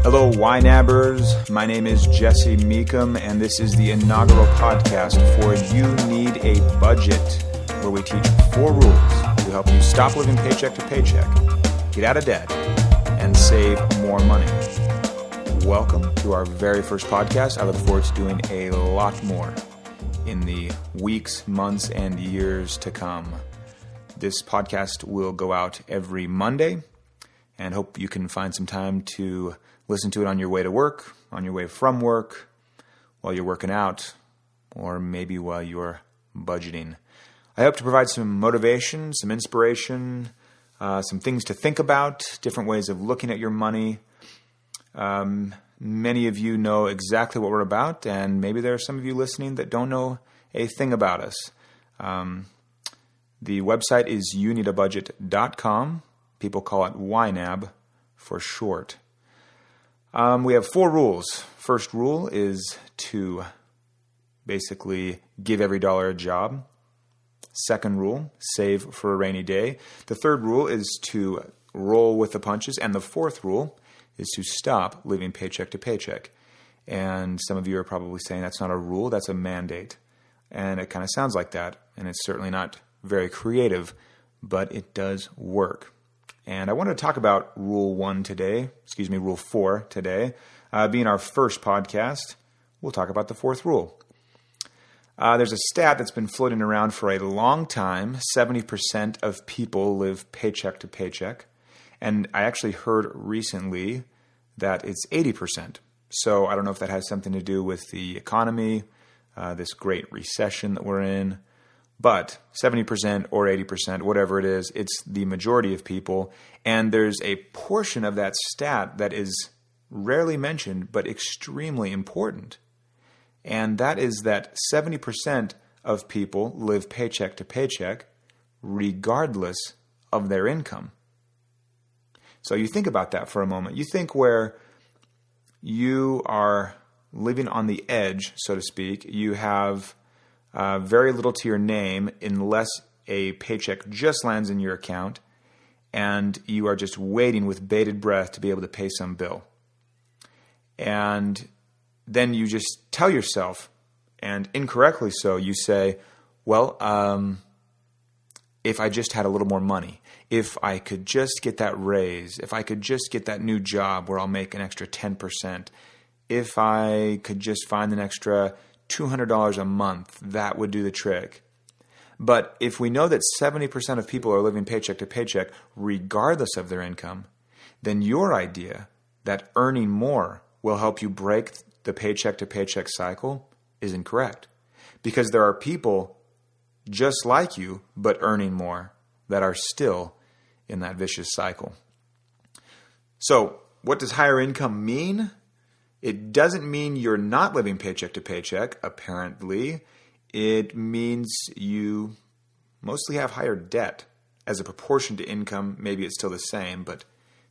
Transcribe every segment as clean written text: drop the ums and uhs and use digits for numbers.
Hello, Ynabbers. My name is Jesse Meekum, and this is the inaugural podcast for You Need a Budget, where we teach 4 rules to help you stop living paycheck to paycheck, get out of debt, and save more money. Welcome to our very first podcast. I look forward to doing a lot more in the weeks, months, and years to come. This podcast will go out every Monday, and hope you can find some time to listen to it on your way to work, on your way from work, while you're working out, or maybe while you're budgeting. I hope to provide some motivation, some inspiration, some things to think about, different ways of looking at your money. Many of you know exactly what we're about, and maybe there are some of you listening that don't know a thing about us. The website is youneedabudget.com. People call it Ynab for short. We have 4 rules. First rule is to basically give every dollar a job. Second rule, save for a rainy day. The third rule is to roll with the punches. And the fourth rule is to stop living paycheck to paycheck. And some of you are probably saying that's not a rule, that's a mandate. And it kind of sounds like that. And it's certainly not very creative, but it does work. And I want to talk about Rule 4 today. Being our first podcast, we'll talk about the 4th rule. There's a stat that's been floating around for a long time. 70% of people live paycheck to paycheck. And I actually heard recently that it's 80%. So I don't know if that has something to do with the economy, this great recession that we're in. But 70% or 80%, whatever it is, it's the majority of people. And there's a portion of that stat that is rarely mentioned, but extremely important. And that is that 70% of people live paycheck to paycheck regardless of their income. So you think about that for a moment. You think where you are living on the edge, so to speak. You have very little to your name unless a paycheck just lands in your account, and you are just waiting with bated breath to be able to pay some bill. And then you just tell yourself, and incorrectly so, you say, well, if I just had a little more money, if I could just get that raise, if I could just get that new job where I'll make an extra 10%, if I could just find an extra $200 a month, that would do the trick. But if we know that 70% of people are living paycheck to paycheck regardless of their income, then your idea that earning more will help you break the paycheck to paycheck cycle is incorrect. Because there are people just like you, but earning more, that are still in that vicious cycle. So what does higher income mean? It doesn't mean you're not living paycheck to paycheck, apparently. It means you mostly have higher debt. As a proportion to income, maybe it's still the same, but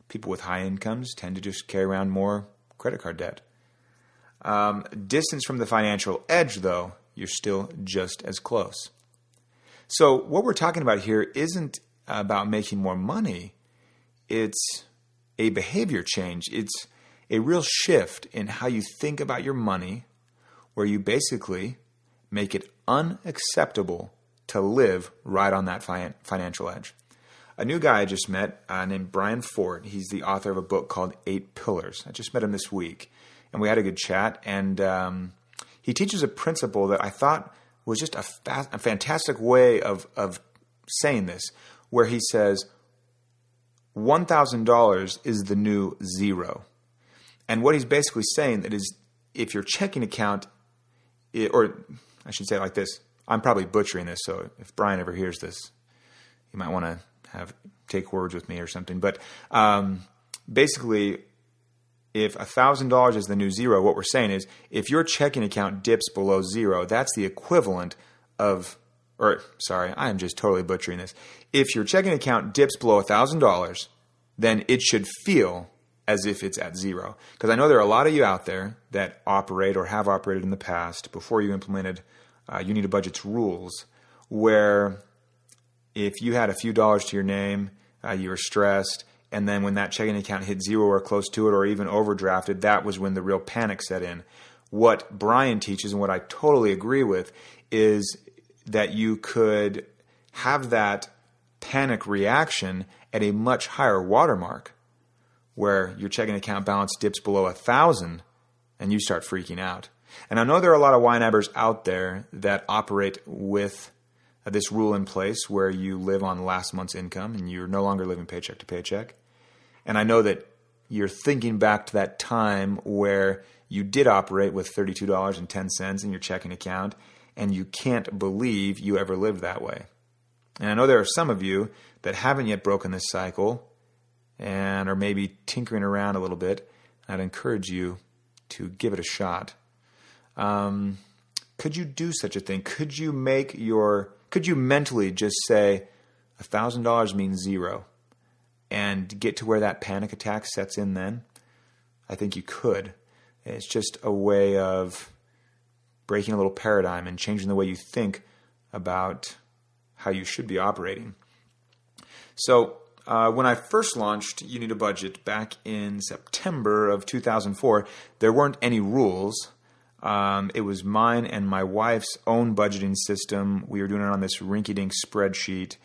people with high incomes tend to just carry around more credit card debt. Distance from the financial edge, though, you're still just as close. So what we're talking about here isn't about making more money. It's a behavior change. It's a real shift in how you think about your money, where you basically make it unacceptable to live right on that financial edge. A new guy I just met named Brian Ford. He's the author of a book called 8 Pillars. I just met him this week, and we had a good chat. And he teaches a principle that I thought was just a fantastic way of saying this, where he says $1,000 is the new zero. And what he's basically saying that is, if your checking account, or I should say it like this, I'm probably butchering this, so if Brian ever hears this, you might want to take words with me or something. But basically, if $1,000 is the new zero, what we're saying is, if your checking account dips below zero, that's the equivalent of, I am just totally butchering this. If your checking account dips below $1,000, then it should feel as if it's at zero. Because I know there are a lot of you out there that operate or have operated in the past before you implemented You Need a Budget's rules, where if you had a few dollars to your name, you were stressed, And then when that checking account hit zero or close to it or even overdrafted, that was when the real panic set in. What Brian teaches, and what I totally agree with, is that you could have that panic reaction at a much higher watermark, where your checking account balance dips below 1,000 and you start freaking out. And I know there are a lot of Ynabbers out there that operate with this rule in place where you live on last month's income and you're no longer living paycheck to paycheck. And I know that you're thinking back to that time where you did operate with $32.10 in your checking account, and you can't believe you ever lived that way. And I know there are some of you that haven't yet broken this cycle and are maybe tinkering around a little bit. I'd encourage you to give it a shot. Could you do such a thing? Could you mentally just say $1,000 means zero and get to where that panic attack sets in then? I think you could. It's just a way of breaking a little paradigm and changing the way you think about how you should be operating. So when I first launched You Need a Budget back in September of 2004, there weren't any rules. It was mine and my wife's own budgeting system. We were doing it on this rinky-dink spreadsheet.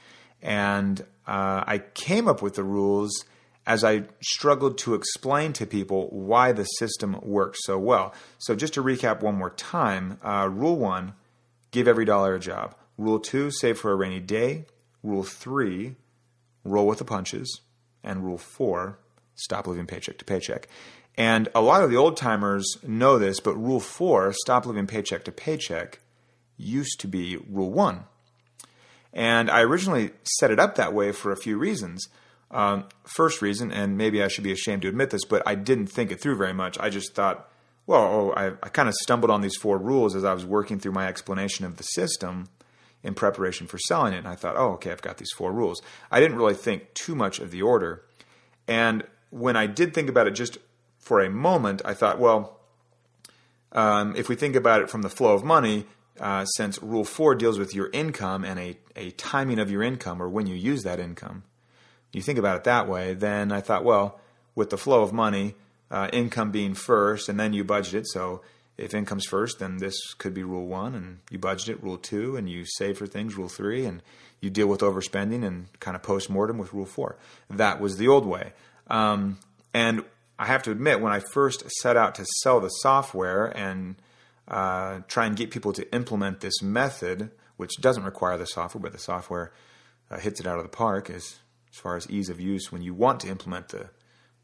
And I came up with the rules as I struggled to explain to people why the system works so well. So just to recap one more time, Rule 1, give every dollar a job. Rule 2, save for a rainy day. Rule 3, roll with the punches. And Rule 4, stop living paycheck to paycheck. And a lot of the old timers know this, but Rule 4, stop living paycheck to paycheck, used to be Rule 1. And I originally set it up that way for a few reasons. First reason, and maybe I should be ashamed to admit this, but I didn't think it through very much. I just thought, I kind of stumbled on these 4 rules as I was working through my explanation of the system in preparation for selling it. And I thought, okay, I've got these 4 rules. I didn't really think too much of the order. And when I did think about it just for a moment, I thought, if we think about it from the flow of money, since Rule 4 deals with your income and a timing of your income or when you use that income, you think about it that way, then I thought, with the flow of money, income being first, and then you budget it. So if income's first, then this could be Rule 1, and you budget it, Rule 2, and you save for things, Rule 3, and you deal with overspending and kind of post-mortem with Rule 4. That was the old way. And I have to admit, when I first set out to sell the software and try and get people to implement this method, which doesn't require the software, but the software hits it out of the park as far as ease of use when you want to implement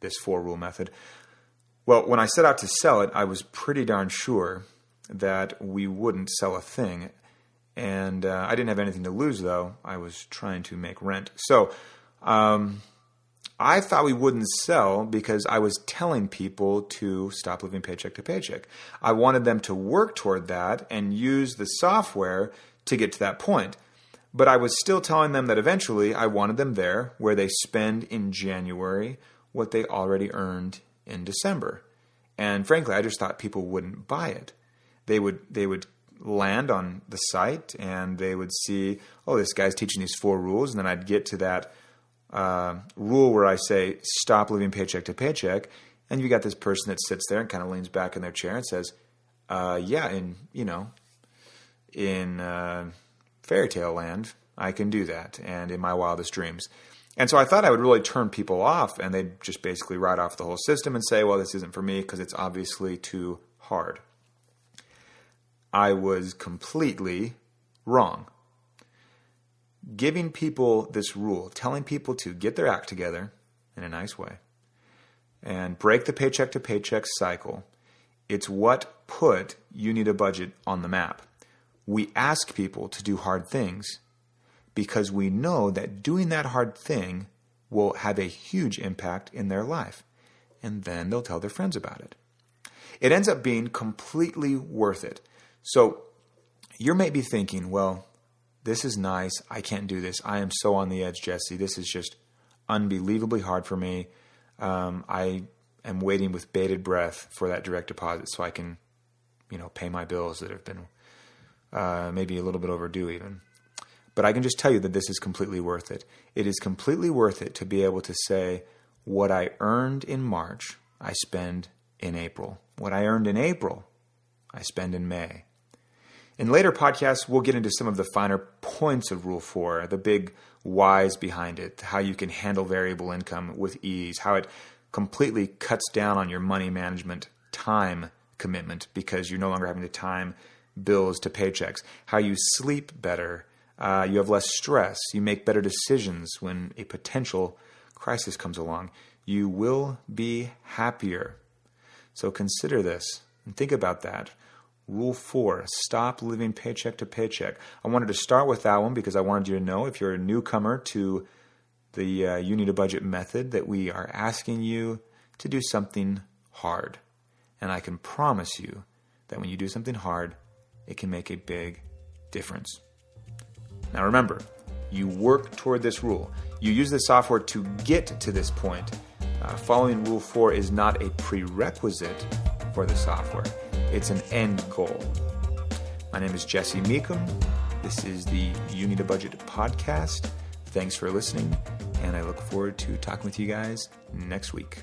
this 4-rule method. Well, when I set out to sell it, I was pretty darn sure that we wouldn't sell a thing. And I didn't have anything to lose, though. I was trying to make rent. So I thought we wouldn't sell because I was telling people to stop living paycheck to paycheck. I wanted them to work toward that and use the software to get to that point. But I was still telling them that eventually I wanted them there where they spend in January what they already earned in December. And frankly, I just thought people wouldn't buy it. They would land on the site and they would see, this guy's teaching these 4 rules. And then I'd get to that rule where I say, stop living paycheck to paycheck. And you got this person that sits there and kind of leans back in their chair and says, in fairy tale land, I can do that, and in my wildest dreams. And so I thought I would really turn people off, and they'd just basically write off the whole system and say, this isn't for me because it's obviously too hard. I was completely wrong. Giving people this rule, telling people to get their act together in a nice way and break the paycheck to paycheck cycle, it's what put You Need a Budget on the map. We ask people to do hard things because we know that doing that hard thing will have a huge impact in their life. And then they'll tell their friends about it. It ends up being completely worth it. So you may be thinking, this is nice. I can't do this. I am so on the edge, Jesse. This is just unbelievably hard for me. I am waiting with bated breath for that direct deposit so I can, pay my bills that have been maybe a little bit overdue even. But I can just tell you that this is completely worth it. It is completely worth it to be able to say, what I earned in March, I spend in April. What I earned in April, I spend in May. In later podcasts, we'll get into some of the finer points of Rule 4, the big whys behind it, how you can handle variable income with ease, how it completely cuts down on your money management time commitment because you're no longer having to time bills to paychecks, how you sleep better, you have less stress, you make better decisions when a potential crisis comes along. You will be happier. So consider this and think about that. Rule 4, stop living paycheck to paycheck. I wanted to start with that one because I wanted you to know, if you're a newcomer to the You Need a Budget method, that we are asking you to do something hard. And I can promise you that when you do something hard, it can make a big difference. Now remember, you work toward this rule. You use the software to get to this point. Following Rule 4 is not a prerequisite for the software. It's an end goal. My name is Jesse Meekum. This is the You Need a Budget podcast. Thanks for listening, and I look forward to talking with you guys next week.